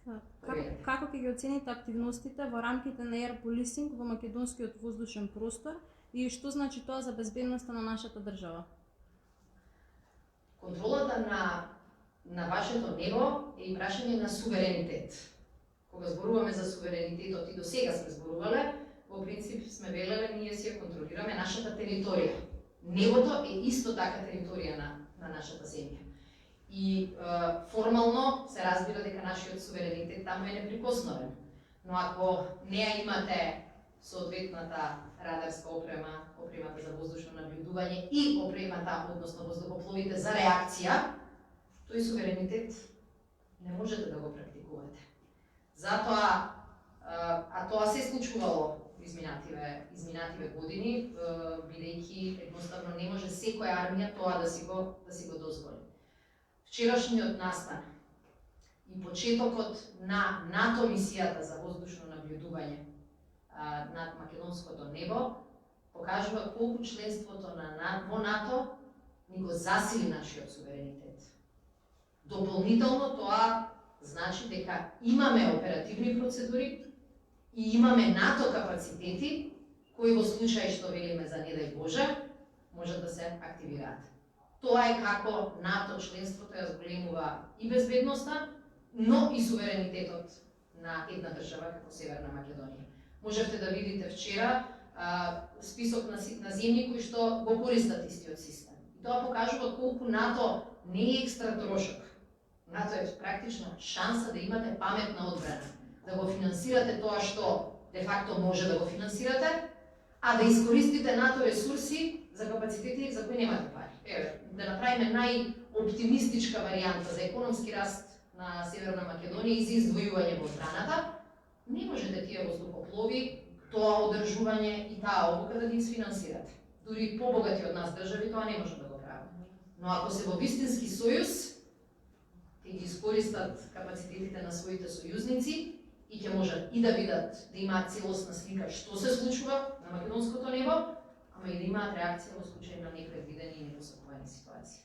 Како ќе ги оцените активностите во рамките на Air Policing во македонскиот воздушен простор и што значи тоа за безбедноста на нашата држава? Контролата на вашето небо е и прашање на суверенитет. Кога зборуваме за суверенитетот и до сега сме зборувале, во принцип сме велеле ние си ја контролираме нашата територија. Небото е исто така територија на нашата земја. И формално се разбира дека нашиот суверенитет таму е неприкосновен. Но ако не ја имате соодветната радарска опрема, опремата за воздушно наблюдување и опремата, односно воздухопловите за реакција, тој суверенитет не можете да го практикувате. Затоа, а тоа се случувало изминативе години, бидејќи едноставно не може секоја армија тоа да си го дозволи. Вчерашниот настан и почетокот на НАТО мисијата за воздушно наблюдување над македонското небо покажува колку членството во НАТО ни го засили нашиот суверенитет. Дополнително тоа значи дека имаме оперативни процедури и имаме НАТО капацитети кои во случај што велиме за не дај Боже можат да се активираат. Тоа е како НАТО членството ја зголемува и безбедноста, но и суверенитетот на една држава како Северна Македонија. Можевте да видите вчера список на земји кои што го користат истиот систем. И тоа покажува колку НАТО не е екстра трошок. НАТО е практично шанса да имате паметна одбрана, да го финансирате тоа што де факто може да го финансирате, а да искористите НАТО ресурси за капацитети за кои немате пари. Да направиме најоптимистичка варијанта за економски раст на Северна Македонија и за издвојување во одбраната, не можете тие воздухоплови, тоа одржување и таа обука да ги изфинансирате. Дури побогати од нас држави тоа не може да го прави. Но ако се во вистински сојуз, ќе ги искористат капацитетите на своите сојузници и ќе можат и да видат, да имаат целосна слика што се случува на македонското небо, ама и да имаат реакција во случај на непредвидени и недосакувани ситуации.